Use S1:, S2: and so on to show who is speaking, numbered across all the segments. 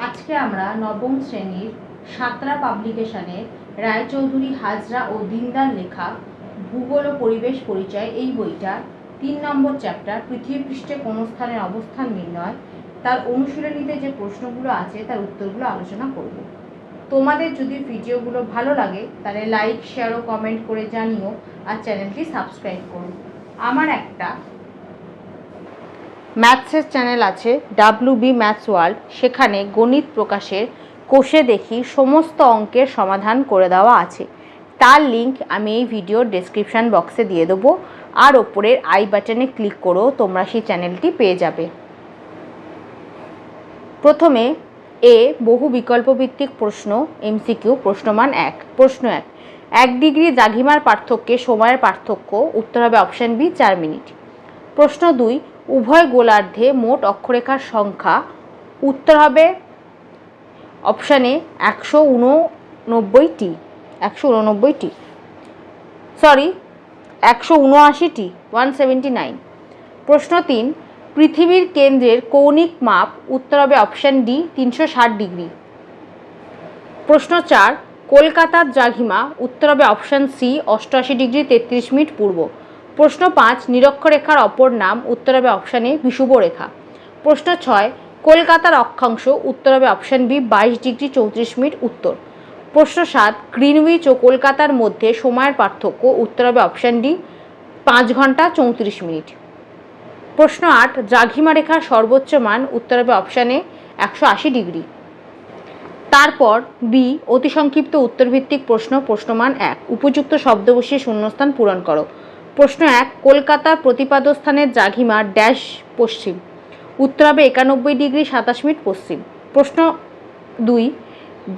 S1: আজকে আমরা নবম শ্রেণীর সাঁতরা পাবলিকেশনের রায়চৌধুরী হাজরা ও দিনদার লেখা ভূগোল ও পরিবেশ পরিচয় এই বইটা ৩ নম্বর চ্যাপ্টার পৃথিবীপৃষ্ঠে কোন স্থানের অবস্থান নির্ণয় তার অনুশীলনীতে যে প্রশ্নগুলো আছে তার উত্তরগুলো আলোচনা করব। তোমাদের যদি ভিডিওগুলো ভালো লাগে তাহলে লাইক, শেয়ার ও কমেন্ট করে জানিও আর চ্যানেলটি সাবস্ক্রাইব করো। আমার একটা ম্যাথসের চ্যানেল আছে WB ম্যাথস ওয়ার্ল্ড, সেখানে গণিত প্রকাশের কোষে দেখি সমস্ত অঙ্কের সমাধান করে দেওয়া আছে। তার লিংক আমি এই ভিডিওর ডেসক্রিপশান বক্সে দিয়ে দেবো, আর ওপরের আই বাটনে ক্লিক করেও তোমরা সেই চ্যানেলটি পেয়ে যাবে। প্রথমে বহু বিকল্পভিত্তিক প্রশ্ন MCQ প্রশ্নমান 1। প্রশ্ন 1, 1 ডিগ্রি দ্রাঘিমার পার্থক্যে সময়ের পার্থক্য। উত্তর হবে অপশান বি 4 মিনিট। প্রশ্ন 2, উভয় গোলার্ধে মোট অক্ষরেখার সংখ্যা। উত্তর হবে অপশানে 189টি, 179। প্রশ্ন 3, পৃথিবীর কেন্দ্রের কৌণিক মাপ। উত্তর হবে অপশান ডি 360 ডিগ্রি। প্রশ্ন 4, কলকাতার দ্রাঘিমা। উত্তর হবে অপশান সি 88 ডিগ্রি 33 মিনিট পূর্ব। প্রশ্ন 5, নিরক্ষরেখার অপর নাম। উত্তর হবে অপশান এ বিষুবরেখা। প্রশ্ন 6, কলকাতার অক্ষাংশ। উত্তর হবে অপশান বি 22 ডিগ্রি 34 মিনিট উত্তর। প্রশ্ন 7, গ্রিনউইচ ও কলকাতার মধ্যে সময়ের পার্থক্য। উত্তর হবে অপশান ডি 5 ঘন্টা 34 মিনিট। প্রশ্ন 8, দ্রাঘিমা রেখার সর্বোচ্চ মান। উত্তর হবে অপশান এ 180 ডিগ্রি। তারপর বি, অতি সংক্ষিপ্ত উত্তরভিত্তিক প্রশ্ন প্রশ্নমান 1। উপযুক্ত শব্দ বসিয়ে শূন্যস্থান পূরণ করো। প্রশ্ন 1, কলকাতার প্রতিপাদ্যস্থানের দ্রাঘিমা ড্যাশ পশ্চিম। উত্তর হবে 91 ডিগ্রি 27 মিনিট পশ্চিম। প্রশ্ন 2,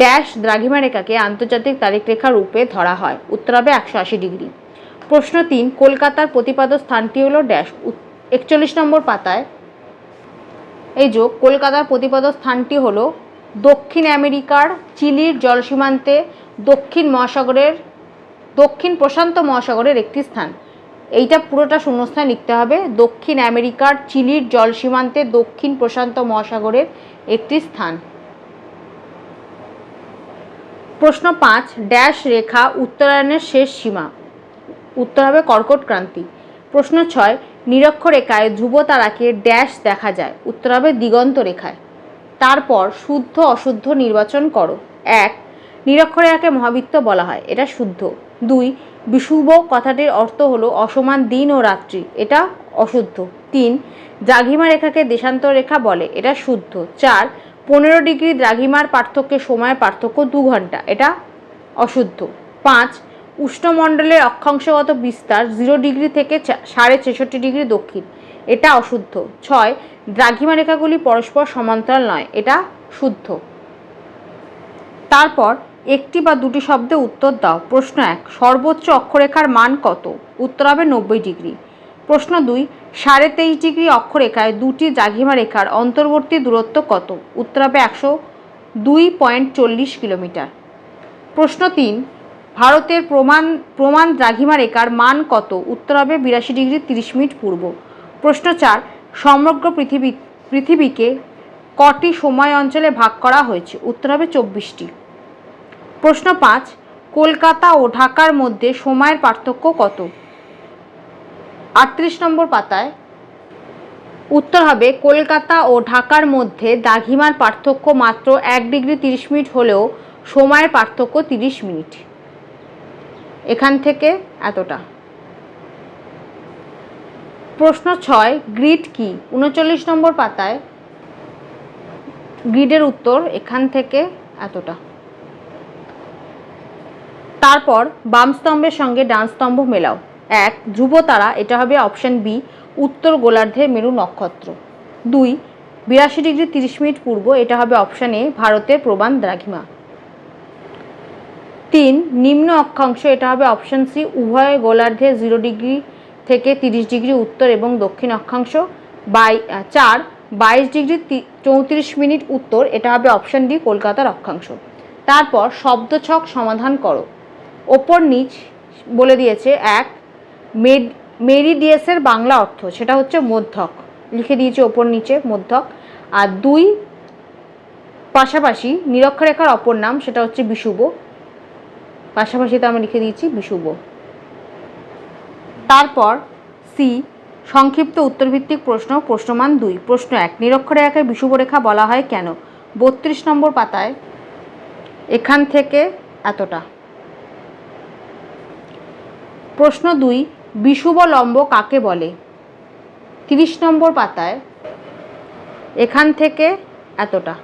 S1: ড্যাশ দ্রাঘিমা রেখাকে আন্তর্জাতিক তারিখ রেখা রূপে ধরা হয়। উত্তর হবে 180 ডিগ্রি। প্রশ্ন 3, কলকাতার প্রতিপাদ্য স্থানটি হলো ড্যাশ। 41 নম্বর পাতায় এই যে কলকাতার প্রতিপাদ্য স্থানটি হলো দক্ষিণ আমেরিকার চিলির জলসীমান্তে দক্ষিণ প্রশান্ত মহাসাগরের একটি স্থান। এইটা পুরোটা শূন্যস্থান লিখতে হবে। দক্ষিণ আমেরিকার চিলির জলসীমান্তে দক্ষিণ প্রশান্ত মহাসাগরের একটি স্থান। প্রশ্ন 5, ড্যাশ রেখা উত্তরায়ণের শেষ সীমা। উত্তর হবে কর্কট ক্রান্তি। প্রশ্ন 6, নিরক্ষরেখায় ধ্রুব তারাকে ড্যাশ দেখা যায়। উত্তর হবে দিগন্ত রেখায়। তারপর শুদ্ধ অশুদ্ধ নির্বাচন করো। 1, নিরক্ষরেখাকে মহাবৃত্ত বলা হয়, এটা শুদ্ধ। 2, বিষুব কথাটির অর্থ হলো অসমান দিন ও রাত্রি, এটা অশুদ্ধ। 3, দ্রাঘিমা রেখাকে দেশান্তর রেখা বলে, এটা শুদ্ধ। 4, 15 ডিগ্রি দ্রাঘিমার পার্থক্যে সময়ের পার্থক্য 2 ঘন্টা, এটা অশুদ্ধ। 5, উষ্ণমণ্ডলের অক্ষাংশগত বিস্তার 0 ডিগ্রি থেকে 66.5 ডিগ্রি দক্ষিণ, এটা অশুদ্ধ। 6, দ্রাঘিমা রেখাগুলি পরস্পর সমান্তরাল নয়, এটা শুদ্ধ। তারপর একটি বা দুটি শব্দে উত্তর দাও। প্রশ্ন 1, সর্বোচ্চ অক্ষরেখার মান কত। উত্তর হবে 90 ডিগ্রি। প্রশ্ন 2, 23.5 ডিগ্রি অক্ষরেখায় দুটি দ্রাঘিমা রেখার অন্তর্বর্তী দূরত্ব কত। উত্তর হবে 102.40 কিলোমিটার। প্রশ্ন 3, ভারতের প্রমাণ দ্রাঘিমা রেখার মান কত। উত্তর হবে 82 ডিগ্রি 30 মিনিট পূর্ব। প্রশ্ন 4, সমগ্র পৃথিবীকে কটি সময় অঞ্চলে ভাগ করা হয়েছে। উত্তর হবে 24টি। প্রশ্ন 5, কলকাতা ও ঢাকার মধ্যে সময়ের পার্থক্য কত। 38 নম্বর পাতায় উত্তর হবে কলকাতা ও ঢাকার মধ্যে দ্রাঘিমার পার্থক্য মাত্র 1 ডিগ্রি 30 মিনিট হলেও সময়ের পার্থক্য 30 মিনিট। এখান থেকে এতটা। প্রশ্ন 6, গ্রিড কি। 39 নম্বর পাতায় গ্রিডের উত্তর এখান থেকে এতটা। তারপর বাম স্তম্ভের সঙ্গে ডান স্তম্ভ মেলাও। 1, ধ্রুবতারা, এটা হবে অপশান বি উত্তর গোলার্ধের মেরু নক্ষত্র। 2, 82 ডিগ্রি 30 মিনিট পূর্ব, এটা হবে অপশান এ ভারতের প্রমাণ দ্রাঘিমা। 3, নিম্ন অক্ষাংশ, এটা হবে অপশান সি উভয় গোলার্ধের 0 ডিগ্রি থেকে 30 ডিগ্রি উত্তর এবং দক্ষিণ অক্ষাংশ। 4, 22 ডিগ্রি 34 মিনিট উত্তর, এটা হবে অপশান ডি কলকাতার অক্ষাংশ। তারপর শব্দছক সমাধান করো। ওপর নিচ বলে দিয়েছে। 1, মেরিডিয়াসের বাংলা অর্থ, সেটা হচ্ছে মধ্যক, লিখে দিয়েছে ওপর নিচে মধ্যক। আর 2, পাশাপাশি নিরক্ষরেখার অপর নাম সেটা হচ্ছে বিষুব, পাশাপাশিতে আমি লিখে দিয়েছি বিষুব। তারপর সি, সংক্ষিপ্ত উত্তরভিত্তিক প্রশ্ন, প্রশ্নমান 2। প্রশ্ন 1, নিরক্ষরেখাকে বিষুবরেখা বলা হয় কেন? 32 নম্বর পাতায় এখান থেকে এতটা। প্রশ্ন 2, বিষুব লম্ব কাকে বলে? 30 নম্বর পাতায় এখান থেকে এতটা।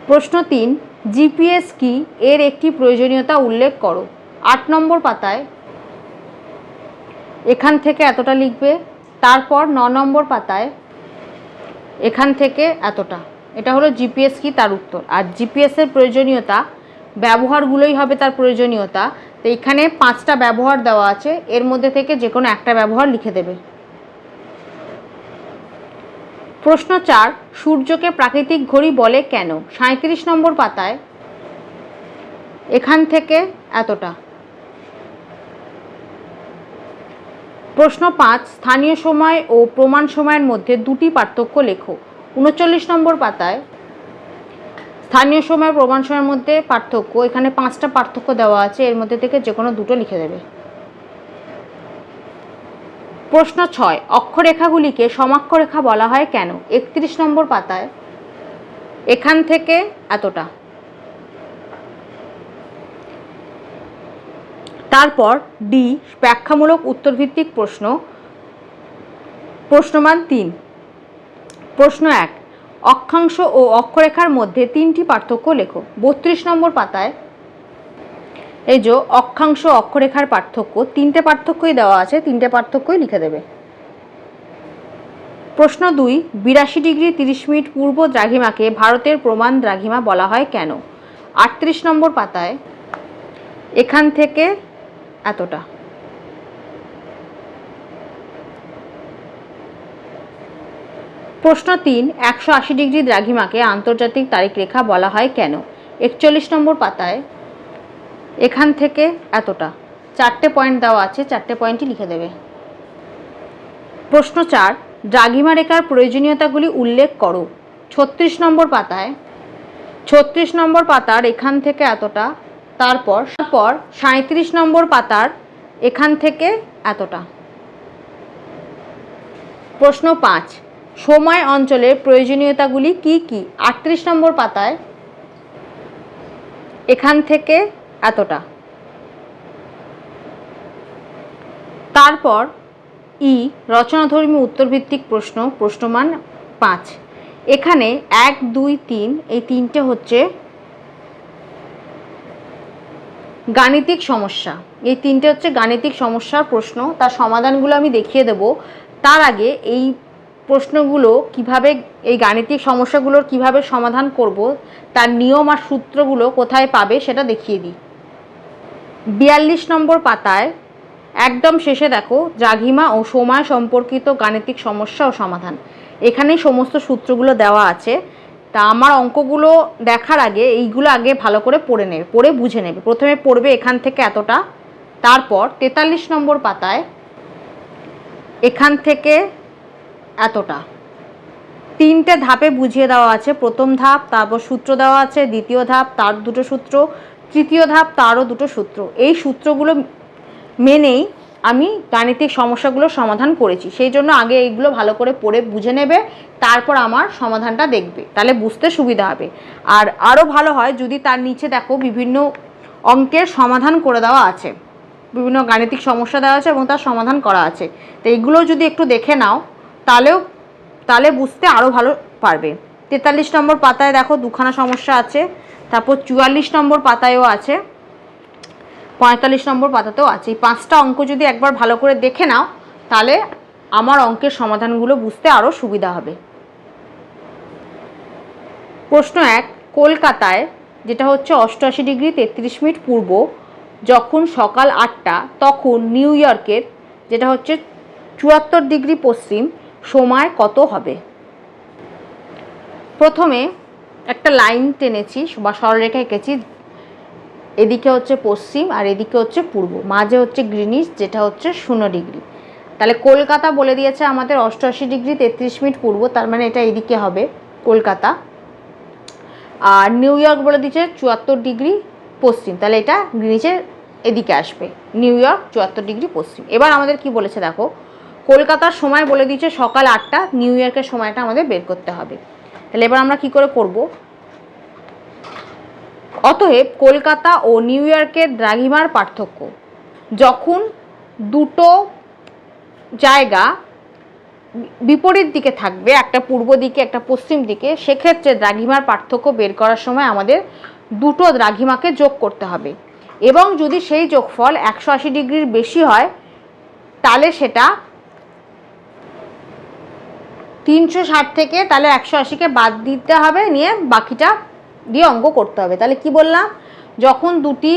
S1: প্রশ্ন 3, জিপিএস কি? এর একটি প্রয়োজনীয়তা উল্লেখ করো। 8 নম্বর পাতায় এখান থেকে এতটা লিখবে। তারপর 9 নম্বর পাতায় এখান থেকে এতটা। এটা হলো জিপিএস কি, তার উত্তর। আর জিপিএস এর প্রয়োজনীয়তা, ব্যবহারগুলোই হবে তার প্রয়োজনীয়তা। তো এখানে 5টা ব্যবহার দেওয়া আছে, এর মধ্যে থেকে যে কোনো একটা ব্যবহার লিখে দেবে। প্রশ্ন 4, সূর্যকে প্রাকৃতিক ঘড়ি বলে কেন? 37 নম্বর পাতায় এখান থেকে এতটা। প্রশ্ন 5, স্থানীয় সময় ও প্রমাণ সময়ের মধ্যে দুটি পার্থক্য লেখো। 39 নম্বর পাতায় স্থানীয় সময় প্রমাণ সময়ের মধ্যে পার্থক্য, এখানে 5টা পার্থক্য দেওয়া আছে, এর মধ্যে থেকে যে কোনো দুটো লিখে দেবে। প্রশ্ন 6, অক্ষরেখাগুলিকে সমাক্ষরেখা বলা হয় কেন? 31 নম্বর পাতায় এখান থেকে এতটা। তারপর ডি, ব্যাখ্যামূলক উত্তরভিত্তিক প্রশ্ন, প্রশ্নমান 3। প্রশ্ন 1, অক্ষাংশ ও অক্ষরেখার মধ্যে 3টি পার্থক্য লেখো। 32 নম্বর পাতায় এই যে অক্ষাংশ অক্ষরেখার পার্থক্য, 3টে পার্থক্যই দেওয়া আছে, 3টে পার্থক্যই লিখে দেবে। প্রশ্ন 2, 82 ডিগ্রি 30 মিনিট পূর্ব দ্রাঘিমাকে ভারতের প্রমাণ দ্রাঘিমা বলা হয় কেন? 38 নম্বর পাতায় এখান থেকে এতটা। প্রশ্ন 3, 180 ডিগ্রি দ্রাঘিমাকে আন্তর্জাতিক তারিখ রেখা বলা হয় কেন? 41 নম্বর পাতায় এখান থেকে এতটা। 4টে পয়েন্ট দেওয়া আছে, 4টে পয়েন্টই লিখে দেবে। প্রশ্ন 4, দ্রাঘিমা রেখার প্রয়োজনীয়তাগুলি উল্লেখ করো। 36 নম্বর পাতায় 36 নম্বর পাতার এখান থেকে এতটা। তারপর 37 নম্বর পাতার এখান থেকে এতটা। প্রশ্ন 5, সময় অঞ্চলের প্রয়োজনীয়তাগুলি কি কি? 38 নম্বর পাতায় এখান থেকে এতটা। তারপর ই, রচনাধর্মী উত্তরভিত্তিক প্রশ্ন, প্রশ্নমান 5। এখানে 1, 2, 3 এই 3টে হচ্ছে গাণিতিক সমস্যা, এই 3টে হচ্ছে গাণিতিক সমস্যার প্রশ্ন, তার সমাধানগুলো আমি দেখিয়ে দেব। তার আগে এই প্রশ্নগুলো কিভাবে, এই গাণিতিক সমস্যাগুলোর কিভাবে সমাধান করব, তার নিয়ম আর সূত্রগুলো কোথায় পাবে সেটা দেখিয়ে দিই। 42 নম্বর পাতায় একদম শেষে দেখো দ্রাঘিমা ও সময় সম্পর্কিত গাণিতিক সমস্যা ও সমাধান, এখানেই সমস্ত সূত্রগুলো দেওয়া আছে। তা আমার অঙ্কগুলো দেখার আগে এইগুলো আগে ভালো করে পড়ে নেবে, পড়ে বুঝে নেবে। প্রথমে পড়বে এখান থেকে এতটা, তারপর 43 নম্বর পাতায় এখান থেকে এতটা। 3টে ধাপে বুঝিয়ে দেওয়া আছে। প্রথম ধাপ, তারপর সূত্র দেওয়া আছে, দ্বিতীয় ধাপ তার 2টো সূত্র, তৃতীয় ধাপ তারও 2টো সূত্র। এই সূত্রগুলো মেনেই আমি গাণিতিক সমস্যাগুলো সমাধান করেছি, সেই জন্য আগে এইগুলো ভালো করে পড়ে বুঝে নেবে, তারপর আমার সমাধানটা দেখবে, তাহলে বুঝতে সুবিধা হবে। আর আরও ভালো হয় যদি তার নিচে দেখো বিভিন্ন অঙ্কের সমাধান করে দেওয়া আছে, বিভিন্ন গাণিতিক সমস্যা দেওয়া আছে এবং তার সমাধান করা আছে। তো এইগুলো যদি একটু দেখে নাও তাহলে বুঝতে আরও ভালো পারবে। 43 নম্বর পাতায় দেখো 2খানা সমস্যা আছে, তারপর 44 নম্বর পাতায়ও আছে, 45 নম্বর পাতাতেও আছে। এই 5টা অঙ্ক যদি একবার ভালো করে দেখে নাও তাহলে আমার অঙ্কের সমাধানগুলো বুঝতে আরও সুবিধা হবে। প্রশ্ন 1, কলকাতায় যেটা হচ্ছে 88 ডিগ্রি 33 মিনিট পূর্ব যখন সকাল 8টা, তখন নিউ ইয়র্কের যেটা হচ্ছে 74 ডিগ্রি পশ্চিম সময় কত হবে? প্রথমে একটা লাইন টেনেছি বা সরলরেখা এঁকেছি, এদিকে হচ্ছে পশ্চিম আর এদিকে হচ্ছে পূর্ব, মাঝে হচ্ছে গ্রিনিচ যেটা হচ্ছে 0 ডিগ্রি। তাহলে কলকাতা বলে দিয়েছে আমাদের 88 ডিগ্রি 33 মিনিট পূর্ব, তার মানে এটা এদিকে হবে কলকাতা। আর নিউ ইয়র্ক বলে দিয়েছে 74 ডিগ্রি পশ্চিম, তাহলে এটা গ্রিনিচের এদিকে আসবে, নিউ ইয়র্ক 74 ডিগ্রি পশ্চিম। এবার আমাদের কি বলেছে দেখো, কলকাতার সময় বলে দিয়েছে সকাল 8টা, নিউ ইয়র্কের সময়টা আমাদের বের করতে হবে। তাহলে এবার আমরা কি করে করব, অতএব কলকাতা ও নিউ ইয়র্কের দ্রাঘিমার পার্থক্য, যখন দুটো জায়গা বিপরীত দিকে থাকবে, একটা পূর্ব দিকে একটা পশ্চিম দিকে, সেক্ষেত্রে দ্রাঘিমার পার্থক্য বের করার সময় আমাদের দুটো দ্রাঘিমাকে যোগ করতে হবে, এবং যদি সেই যোগফল 180 ডিগ্রির বেশি হয় তাহলে সেটা 360 থেকে তাহলে 180কে বাদ দিতে হবে, নিয়ে বাকিটা দিয়ে অঙ্ক করতে হবে। তাহলে কি বললাম, যখন দুটি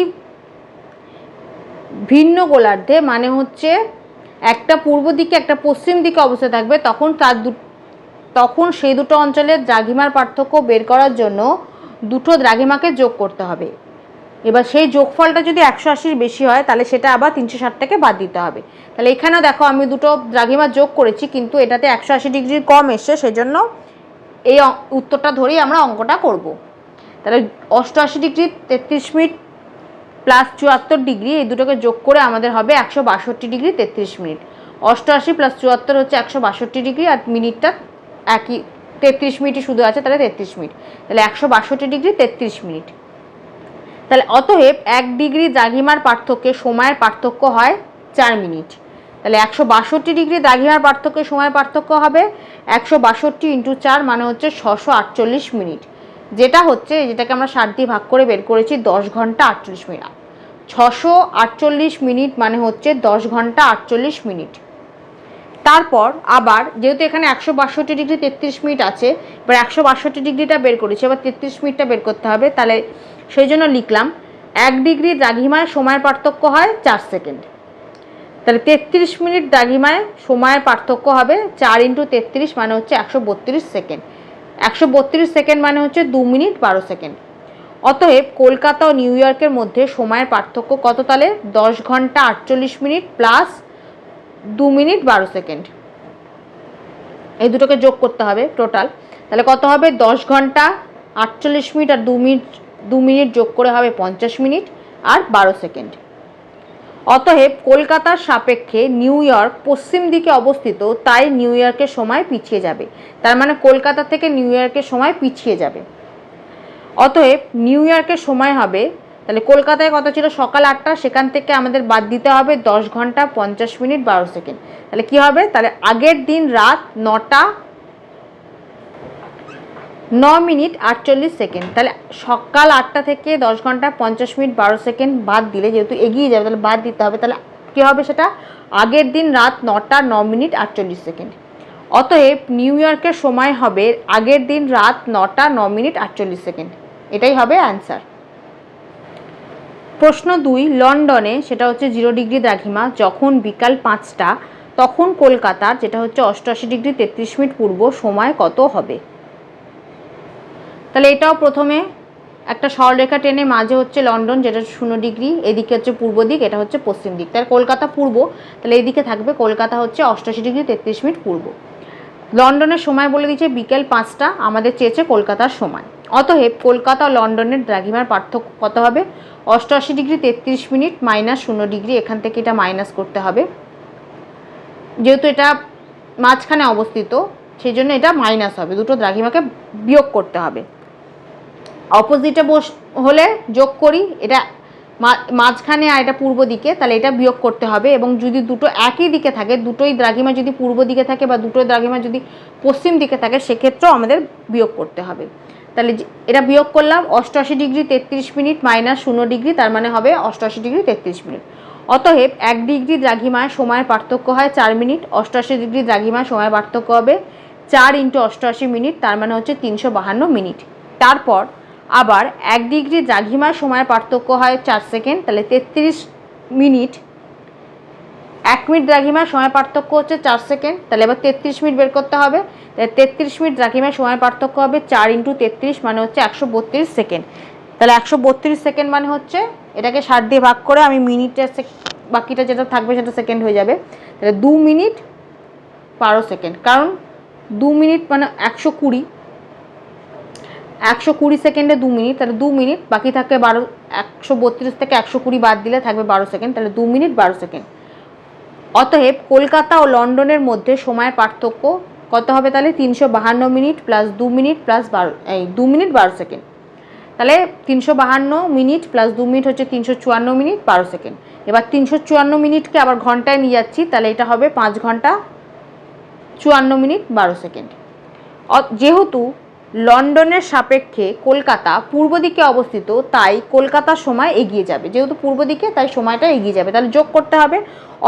S1: ভিন্ন গোলার্ধে মানে হচ্ছে একটা পূর্ব দিকে একটা পশ্চিম দিকে অবস্থা থাকবে, তখন সেই দুটো অঞ্চলের দ্রাঘিমার পার্থক্য বের করার জন্য দুটো দ্রাঘিমাকে যোগ করতে হবে। এবার সেই যোগফলটা যদি 180-র বেশি হয় তাহলে সেটা আবার 360 থেকে বাদ দিতে হবে। তাহলে এখানেও দেখো আমি দুটো দ্রাঘিমা যোগ করেছি, কিন্তু এটাতে 180 ডিগ্রির কম এসছে, সেজন্য এই উত্তরটা ধরেই আমরা অঙ্কটা করব। তাহলে 88 ডিগ্রি 33 মিনিট প্লাস 74 ডিগ্রি, এই দুটোকে যোগ করে আমাদের হবে 162 ডিগ্রি 33 মিনিট। 88 প্লাস 74 হচ্ছে 162 ডিগ্রি, আর মিনিটটা একই 33 মিনিটই শুধু আছে, তাহলে 33 মিনিট, তাহলে 162 ডিগ্রি 33 মিনিট। তাহলে অতএব 1 ডিগ্রি দ্রাঘিমার পার্থক্যে সময়ের পার্থক্য হয় 4 মিনিট। তাহলে 162 ডিগ্রি দ্রাঘিমার পার্থক্যে সময়ের পার্থক্য হবে 162 ইন্টু 4 মানে হচ্ছে 648 মিনিট, যেটাকে আমরা 60 দিয়ে ভাগ করে বের করেছি 10 ঘন্টা 48 মিনিট। 648 মিনিট মানে হচ্ছে 10 ঘন্টা 48 মিনিট। তারপর আবার যেহেতু এখানে 162 ডিগ্রি 33 মিনিট আছে, এবার 162 ডিগ্রিটা বের করেছি, এবার 33 মিনিটটা বের করতে হবে। তাহলে সেই জন্য লিখলাম 1 ডিগ্রি দ্রাঘিমায় সময়ের পার্থক্য হয় 4 সেকেন্ড। তাহলে 33 মিনিট দ্রাঘিমায় সময়ের পার্থক্য হবে 4 ইন্টু 33 মানে হচ্ছে 132 সেকেন্ড। 132 সেকেন্ড মানে হচ্ছে 2 মিনিট 12 সেকেন্ড। অতএব কলকাতা ও নিউ ইয়র্কের মধ্যে সময়ের পার্থক্য কত, তাহলে 10 ঘন্টা 48 মিনিট প্লাস 2 মিনিট 12 সেকেন্ড, এই দুটোকে যোগ করতে হবে টোটাল। তাহলে কত হবে, 10 ঘন্টা 48 মিনিট আর 2 মিনিট যোগ করে হবে 50 মিনিট আর 12 সেকেন্ড। অতএব কলকাতার সাপেক্ষে নিউ ইয়র্ক পশ্চিম দিকে অবস্থিত, তাই নিউ ইয়র্কের সময় পিছিয়ে যাবে, তার মানে কলকাতা থেকে নিউ ইয়র্কের সময় পিছিয়ে যাবে। অতএব নিউ ইয়র্কের সময় হবে, তাহলে কলকাতায় কত ছিল সকাল 8টা, সেখান থেকে আমাদের বাদ দিতে হবে 10 ঘন্টা 50 মিনিট 12 সেকেন্ড। তাহলে কি হবে, তাহলে আগের দিন রাত 9টা 9 মিনিট 48 সেকেন্ড। তাহলে সকাল 8টা থেকে 10 ঘন্টা 50 মিনিট 12 সেকেন্ড বাদ দিলে, যেহেতু এগিয়ে যাবে তাহলে বাদ দিতে হবে, তাহলে কী হবে সেটা আগের দিন রাত 9টা 9 মিনিট 48 সেকেন্ড। অতএব নিউ ইয়র্কের সময় হবে আগের দিন রাত 9টা 9 মিনিট 48 সেকেন্ড, এটাই হবে অ্যান্সার। প্রশ্ন 2, লন্ডনে সেটা হচ্ছে 0 ডিগ্রি দ্রাঘিমা যখন বিকাল 5টা, তখন কলকাতার যেটা হচ্ছে 88 ডিগ্রি 33 মিনিট পূর্ব সময় কত হবে। তাহলে এটাও প্রথমে একটা সরলরেখা টেনে মাঝে হচ্ছে লন্ডন, যেটা 0 ডিগ্রি, এদিকে হচ্ছে পূর্ব দিক, এটা হচ্ছে পশ্চিম দিক। তাহলে কলকাতা পূর্ব, তাহলে এদিকে থাকবে কলকাতা হচ্ছে 88 ডিগ্রি 33 মিনিট পূর্ব। লন্ডনের সময় বলে দিয়েছে বিকেল 5টা, আমাদের চেয়েছে কলকাতার সময়। অতএব কলকাতা ও লন্ডনের দ্রাঘিমার পার্থক্য কত হবে, 88 ডিগ্রি 33 মিনিট মাইনাস 0 ডিগ্রি, এখান থেকে এটা মাইনাস করতে হবে, যেহেতু এটা মাঝখানে অবস্থিত সেই জন্য এটা মাইনাস হবে, দুটো দ্রাঘিমাকে বিয়োগ করতে হবে। অপোজিটে হলে যোগ করি, এটা মাঝখানে আর এটা পূর্ব দিকে, তাহলে এটা বিয়োগ করতে হবে। এবং যদি দুটো একই দিকে থাকে, দুটোই দ্রাঘিমা যদি পূর্ব দিকে থাকে বা দুটোই দ্রাঘিমা যদি পশ্চিম দিকে থাকে, সেক্ষেত্রেও আমাদের বিয়োগ করতে হবে। তাহলে এটা বিয়োগ করলাম 88 ডিগ্রি 33 মিনিট মাইনাস 0 ডিগ্রি, তার মানে হবে 88 ডিগ্রি 33 মিনিট। অতএব 1 ডিগ্রি দ্রাঘিমায় সময়ের পার্থক্য হয় 4 মিনিট, 88 ডিগ্রি দ্রাঘিমায় সময়ের পার্থক্য হবে 4 ইন্টু 88 মিনিট, তার মানে হচ্ছে 352 মিনিট। তারপর আবার 1 ডিগ্রি দ্রাঘিমায় সময়ের পার্থক্য হয় 4 সেকেন্ড, তাহলে 33 মিনিট, 1 মিনিট দ্রাঘিমায় সময় পার্থক্য হচ্ছে 4 সেকেন্ড, তাহলে এবার 33 মিনিট বের করতে হবে। তাহলে 33 মিনিট দ্রাঘিমায় সময় পার্থক্য হবে 4 ইন্টু 33 মানে হচ্ছে 132 সেকেন্ড। তাহলে 132 সেকেন্ড মানে হচ্ছে এটাকে 60 দিয়ে ভাগ করে আমি মিনিটে বাকিটা যেটা থাকবে সেটা সেকেন্ড হয়ে যাবে। তাহলে 2 মিনিট 12 সেকেন্ড, কারণ 2 মিনিট মানে 120 সেকেন্ডে 2 মিনিট, তাহলে 2 মিনিট বাকি থাকে 12, 132 থেকে 120 বাদ দিলে থাকবে 12 সেকেন্ড, তাহলে 2 মিনিট 12 সেকেন্ড। অতএব কলকাতা ও লন্ডনের মধ্যে সময়ের পার্থক্য কত হবে? তাহলে 352 minute plus 2 minute plus 2 minute 12 second. তাহলে 352 মিনিট প্লাস 2 মিনিট হচ্ছে 354 মিনিট 12 সেকেন্ড। এবার 354 মিনিটকে আবার ঘন্টায় নিয়ে যাচ্ছি, তাহলে এটা হবে 5 ঘন্টা 54 মিনিট 12 সেকেন্ড। যেহেতু লন্ডনের সাপেক্ষে কলকাতা পূর্ব দিকে অবস্থিত, তাই কলকাতার সময় এগিয়ে যাবে। যেহেতু পূর্ব দিকে, তাই সময়টা এগিয়ে যাবে, তাহলে যোগ করতে হবে।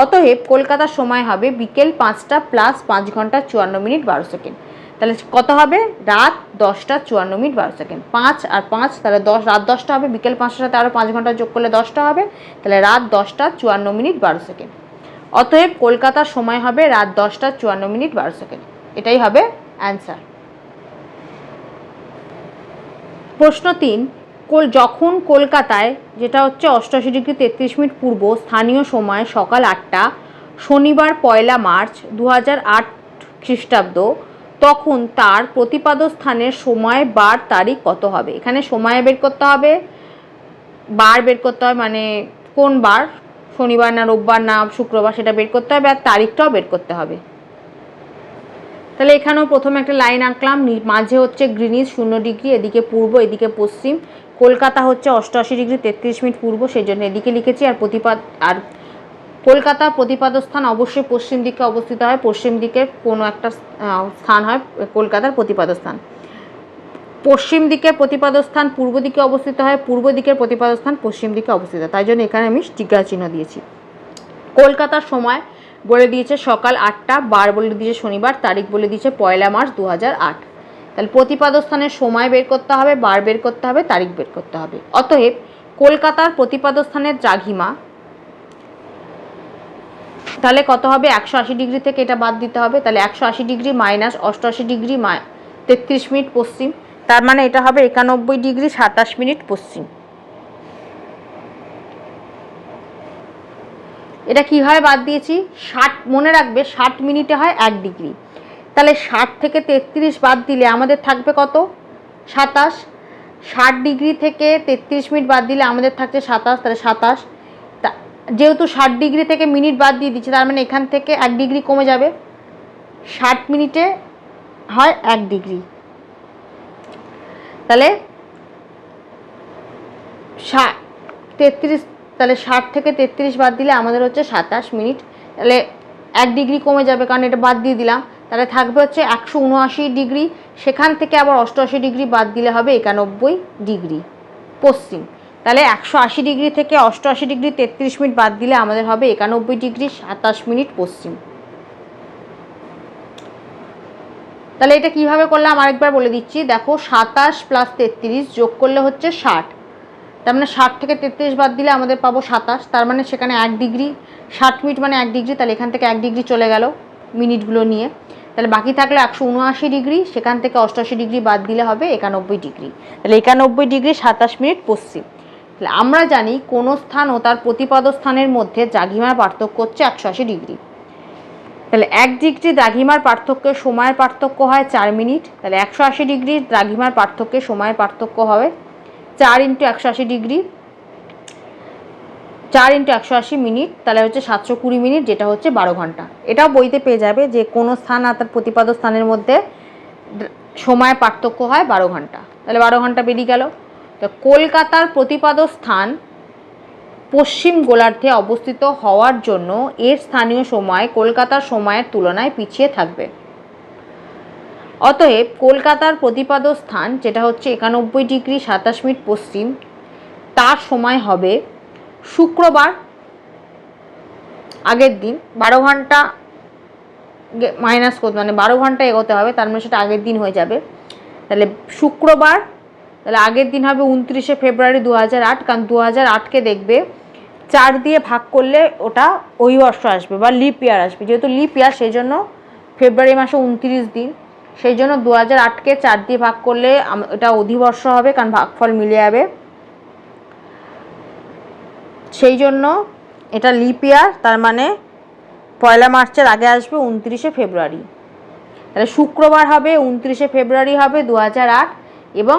S1: অতএব কলকাতার সময় হবে বিকেল 5টা প্লাস 5 ঘন্টা 54 মিনিট 12 সেকেন্ড। তাহলে কত হবে? রাত 10টা 54 মিনিট 12 সেকেন্ড। 5 আর 5 তাহলে 10, রাত 10টা হবে। বিকেল 5টার সাথে আরও 5 ঘন্টা যোগ করলে 10টা হবে, তাহলে রাত 10টা 54 মিনিট 12 সেকেন্ড। অতএব কলকাতার সময় হবে রাত 10টা 54 মিনিট 12 সেকেন্ড। এটাই হবে অ্যান্সার। প্রশ্ন 3, যখন কলকাতায়, যেটা হচ্ছে 88 ডিগ্রি 33 মিনিট পূর্ব স্থানীয় সময় সকাল 8টা, শনিবার 1 মার্চ 2008 খ্রিস্টাব্দ, তখন তার প্রতিপাদ স্থানের সময় বার তারিখ কত হবে? এখানে সময় বের করতে হবে, বার বের করতে হবে, মানে কোন বার, শনিবার না রোববার না শুক্রবার, সেটা বের করতে হবে, আর তারিখটাও বের করতে হবে। তাহলে এখানেও প্রথমে একটা লাইন আঁকলাম, মাঝে হচ্ছে গ্রিনিচ 0 ডিগ্রি, এদিকে পূর্ব এদিকে পশ্চিম। কলকাতা হচ্ছে 88 ডিগ্রি 33 মিনিট পূর্ব, সেই জন্য এদিকে লিখেছি। আর কলকাতার প্রতিপাদ স্থান অবশ্যই পশ্চিম দিকে অবস্থিত হয়, পশ্চিম দিকের কোনো একটা স্থান হয় কলকাতার প্রতিপাদ স্থান। পশ্চিম দিকের প্রতিপাদ স্থান পূর্ব দিকে অবস্থিত হয়, পূর্ব দিকের প্রতিপাদ স্থান পশ্চিম দিকে অবস্থিত হয়, তাই জন্য এখানে আমি জিজ্ঞাসা চিহ্ন দিয়েছি। কলকাতার সময় বলে দিয়েছে সকাল 8টা, বার বলে দিয়েছে শনিবার, তারিখ বলে দিয়েছে 1 মার্চ 2008। তাহলে প্রতিপাদ স্থানের সময় বের করতে হবে, বার বের করতে হবে, তারিখ বের করতে হবে। অতএব কলকাতার প্রতিপাদ স্থানের দ্রাঘিমা, তাহলে কত হবে? 180 ডিগ্রি থেকে এটা বাদ দিতে হবে, তাহলে 180 ডিগ্রি মাইনাস 88 ডিগ্রি 33 মিনিট পশ্চিম, তার মানে এটা হবে 91 ডিগ্রি 27 মিনিট পশ্চিম। এটা কীভাবে বাদ দিয়েছি? 60, মনে রাখবে 60 মিনিটে হয় 1 ডিগ্রি, তাহলে 60 থেকে 33 বাদ দিলে আমাদের থাকবে কত? 27। 60 ডিগ্রি থেকে 33 মিনিট বাদ দিলে আমাদের থাকছে 27, তাহলে 27। যেহেতু 60 ডিগ্রি থেকে মিনিট বাদ দিয়ে দিচ্ছে, তার মানে এখান থেকে 1 ডিগ্রি কমে যাবে। 60 মিনিটে হয় 1 ডিগ্রি, তাহলে 33, তাহলে 60 থেকে 33 বাদ দিলে আমাদের হচ্ছে 27 মিনিট, তাহলে 1 ডিগ্রি কমে যাবে কারণ এটা বাদ দিয়ে দিলাম, তাহলে থাকবে হচ্ছে 179 ডিগ্রি। সেখান থেকে আবার 88 ডিগ্রি বাদ দিলে হবে 91 ডিগ্রি পশ্চিম। তাহলে 180 ডিগ্রি থেকে 88 ডিগ্রি 33 মিনিট বাদ দিলে আমাদের হবে 91 ডিগ্রি 27 মিনিট পশ্চিম। তাহলে এটা কিভাবে করলাম আরেকবার বলে দিচ্ছি, দেখো 27 প্লাস 33 যোগ করলে হচ্ছে 60, তার মানে 60 থেকে 33 বাদ দিলে আমাদের পাবো 27, তার মানে সেখানে 1 ডিগ্রি, 60 মিনিট মানে 1 ডিগ্রি, তাহলে এখান থেকে 1 ডিগ্রি চলে গেল মিনিটগুলো নিয়ে, তাহলে বাকি থাকলো 179 ডিগ্রি, সেখান থেকে 88 ডিগ্রি বাদ দিলে হবে 91 ডিগ্রি, তাহলে 91 ডিগ্রি 27 মিনিট পশ্চিম। তাহলে আমরা জানি কোনো স্থান ও তার প্রতিপাদ স্থানের মধ্যে দ্রাঘিমার পার্থক্য হচ্ছে 180 ডিগ্রি। তাহলে 1 ডিগ্রি দ্রাঘিমার পার্থক্যের সময়ের পার্থক্য হয় 4 মিনিট, তাহলে 180 ডিগ্রি দ্রাঘিমার পার্থক্যের সময়ের পার্থক্য হবে 4 × 180 ডিগ্রি, 4 × 180 মিনিট, তাহলে হচ্ছে 720 মিনিট, যেটা হচ্ছে 12 ঘন্টা। এটাও বইতে পেয়ে যাবে যে কোনো স্থান আর তার প্রতিপাদ স্থানের মধ্যে সময়ের পার্থক্য হয় 12 ঘন্টা, তাহলে 12 ঘন্টা বেরিয়ে গেল। তো কলকাতার প্রতিপাদ স্থান পশ্চিম গোলার্ধে অবস্থিত হওয়ার জন্য এর স্থানীয় সময় কলকাতার সময়ের তুলনায় পিছিয়ে থাকবে। অতএব কলকাতার প্রতিপাদ স্থান, যেটা হচ্ছে 91 ডিগ্রি 27 মিনিট পশ্চিম, তার সময় হবে শুক্রবার আগের দিন, 12 ঘন্টা মাইনাস করতে, মানে 12 ঘন্টা এগোতে হবে, তার মানে সেটা আগের দিন হয়ে যাবে। তাহলে শুক্রবার, তাহলে আগের দিন হবে 29 ফেব্রুয়ারি 2008, কারণ 2008কে দেখবে 4 দিয়ে ভাগ করলে ওটা অহিবর্ষ আসবে বা লিপ ইয়ার আসবে, যেহেতু লিপ ইয়ার সেই জন্য ফেব্রুয়ারি মাসে 29 দিন, সেই জন্য 2008কে 4 দিয়ে ভাগ করলে এটা অধিবর্ষ হবে, কারণ ভাগফল মিলে যাবে। সেই জন্য এটা লিপ ইয়ার, তার মানে 1 মার্চের আগে আসবে 29শে ফেব্রুয়ারি। তাহলে শুক্রবার হবে 29শে ফেব্রুয়ারি হবে 2008, এবং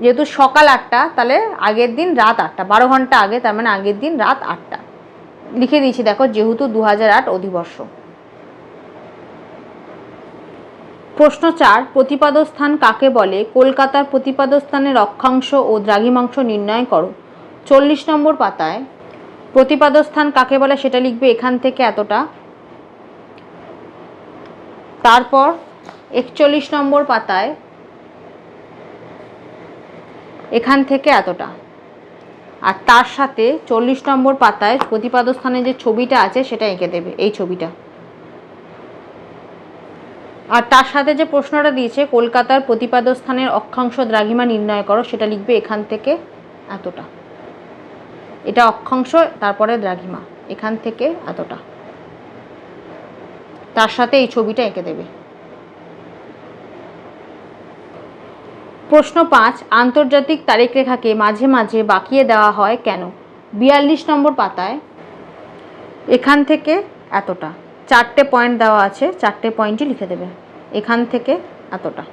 S1: যেহেতু সকাল 8টা তাহলে আগের দিন রাত 8টা, 12 ঘন্টা আগে, তার মানে আগের দিন রাত 8টা লিখে দিয়েছি দেখো, যেহেতু 2008 অধিবর্ষ। প্রশ্ন 4, প্রতিপাদ্য স্থান কাকে বলে? কলকাতার প্রতিপাদ্য স্থানের অক্ষাংশ ও দ্রাঘিমাংশ নির্ণয় করো। 40 নম্বর পাতায় প্রতিপাদ্য স্থান কাকে বলে সেটা লিখবে এখান থেকে এতটা। তারপর 41 নম্বর পাতায় এখান থেকে এতটা, আর তার সাথে 40 নম্বর পাতায় প্রতিপাদ্য স্থানে যে ছবিটা আছে সেটা এঁকে দেবে, এই ছবিটা। আর তার সাথে যে প্রশ্নটা দিয়েছে কলকাতার প্রতিপাদ্য স্থানের অক্ষাংশ দ্রাঘিমা নির্ণয় করো, সেটা লিখবে এখান থেকে এতটা। এটা অক্ষাংশ, তারপরে দ্রাঘিমা, এখান থেকে এতটা, তার সাথে এই ছবিটা এঁকে দেবে। প্রশ্ন 5, আন্তর্জাতিক তারিখ রেখাকে মাঝে মাঝে বাঁকিয়ে দেওয়া হয় কেন? 42 নম্বর পাতায় এখান থেকে এতটা, 4টে পয়েন্ট দেওয়া আছে, 4টে পয়েন্টই লিখে দেবে, এখান থেকে এতটা।